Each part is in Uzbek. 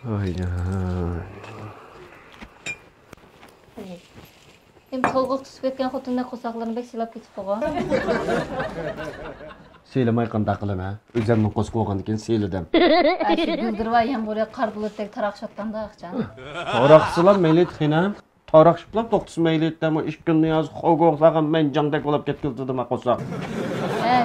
Aynen. Hem tolğuq түсіп кеткен xotinlar qo'saqlarını bek silab ketib qo'ygan. Seylemay qanda qilama. O'zimning qo'sib qo'ygan ekan seyladim. Shu guldirva ham buraya qar bulutdek taraq shotganda aqchan. Taraqsılar meylet xinam. Taraqşıplar 9 meyletdem 2 kunni yoz qo'g'oqsag'am men jangdak bo'lib ketgildim qo'saq.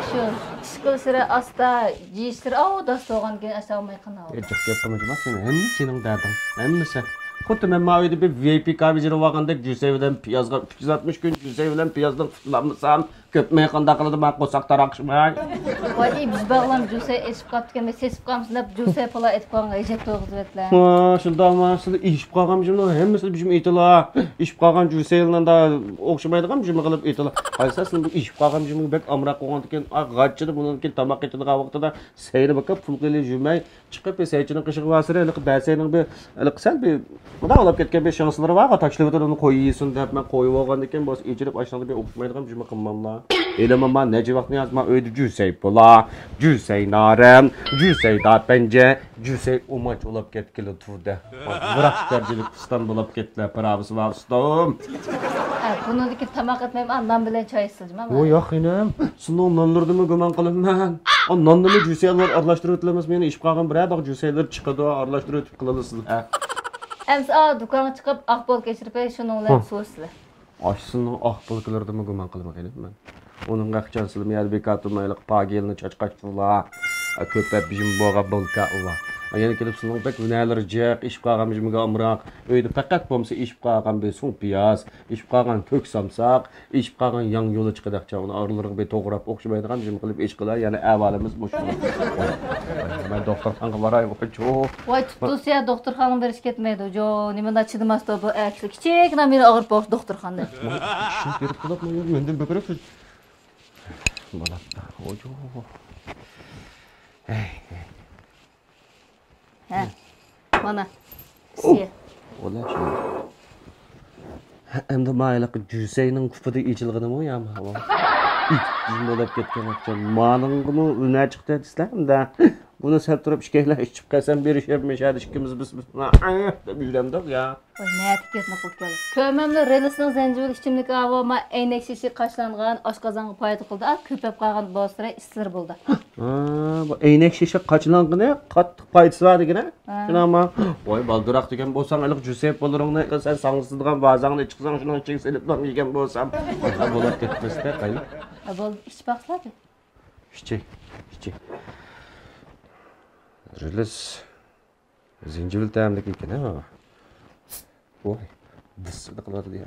Shu ishqil sira asta jishtir dast olgan keyin asamay qanav. Ejik gap qilma sen hamma sening darding. Hammasi. Xuddi men mavida bir VIP kabijira olgandek Jusevidan piyozga 360 kun Jusevidan piyozdan qutlanmasam köpmey qanda qiladi men qo'saq taraqshmay. Voy biz bağlam Juse esib qaptgan men sesib qamsın deb Juse pola etib qo'ygan ejek to'g'izib etlar. Shunda mas'ul ishib qolgan jimni hammasi bizim aytila. Ishib qolgan Jusevidan da o'xshamaydigan jimni qilib aytila. Qaysisin bu ishib qolgan jimni bek amroq qo'ygan ekan, g'achchida bundan tamoq etadigan vaqtida seyri bakab pul qilib yurmay chiqib seychining qishig'i vasira basayning bir qisal bir Buna olab ketken bir şansları var. Taşlıvıdan onu koyuyorsun deyip ben koyup olgandayken boz içirip aşağıda bir okumaydıgan cümle qilmamla. Elemama nece vaqtni yazma öydü Jusey pola, Jusey narem, Jusey da bence, Jusey umaç olab ketkili turda. Bırak tercilik İstanbul olab kettiler paramız var ustam. Bunu dikip tamak etmeyim andan bilen çay ısıcım ama. O yok inem. Sınav nanlardı mı güman qilib ben. O nanlarını Juseyler arlaştırıp etlemez meni işip qalgan bir bak Juseyler çıkadı arlaştırıp qilasız. Ems dükkanı çıkıp akbol geçirip şununla soğuslu. Aşsının akbolkalarda mı güman qilmak edim ben. Onun qaqchansılım yer bekatılmaylık pagelini çaçqaçtılar. Köpep bizim boğa bolka uva. Yani kelip sının pek vüneler cek, işip qalgan bizimge amraq. Öyde fakat bomsa işip qalgan bir son piyaz, işip qalgan kök samsaq, işip qalgan yan yola çıkadaqça. Onu arılarını bir toğrap okşamaydıgan bizim qilip iş qılar. Yani əvalimiz boş olur. Ben doktorxanğa varay bu çok. Vay tuttusu ya doktorxanın beriş ketmeydi. Jo, nimanda çıdımaz da bu əksli. Kiçik namiri ağır boş doktorxanda. İşin verip qılapma yok. Menden bökerek. Balapta. Ojo. Mana. Siye. Ola şimdi. Hem de maylık Jusey'nin kupıda içilgini mi ya? Bizim olap ketken akşam. Manın bunu üne çıktı edislerim de. Bunu sen durup işkeyle içip kalsam bir iş yapmış. Hadi işkimiz biz. Yüzlemdik ya. Oy ne etiketini qilib keldi. Kömemli relisning zanjirli ichimlik avoma eynek şişi qaşlangan oshqozonga paydo qildi. Ko'pab qolgan bosira islar bo'ldi. Bu eynek şişe qaçlanğını qattiq paydası var degene. Şunama. Voy baldırak degan bolsang iliq Jusep boluringni sen sang'sizdigan vazangni chiqsang shuni ichiga selib yegan bolsam. Bo'lib ketmasda qayli. Bo'ldi ichib baqsadi. İçi. Relis zencefil tayamdaki ekan ha. Oy, dısırdı qiladi diye.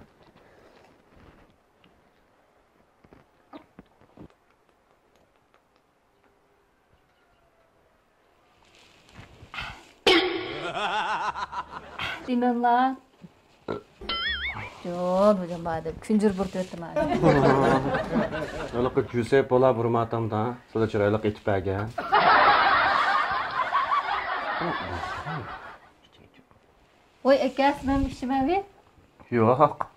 Bilmem lan. Yok hocam bade küncür burtu ettim abi. Öyle Jusep ola burmatamda. Sada çıraylık etip bəgən. Oy ekas men işime bir. Yok.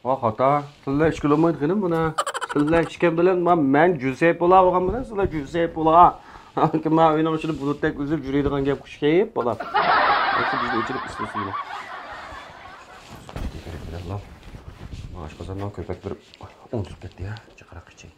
O hata. Sizler iş kılmayın benim buna. Sizler işkem bilen men Jusep ola olgan bilen sizler Jusep ola. Ki men oynamak için bulutdak üzüp jüriydigan gap kuş keyip bolar. Nasıl bizde içirip istiyorsunuz? Maaş kazandan köpek bir 10 tüp etti ya. Çıkarak içeyim.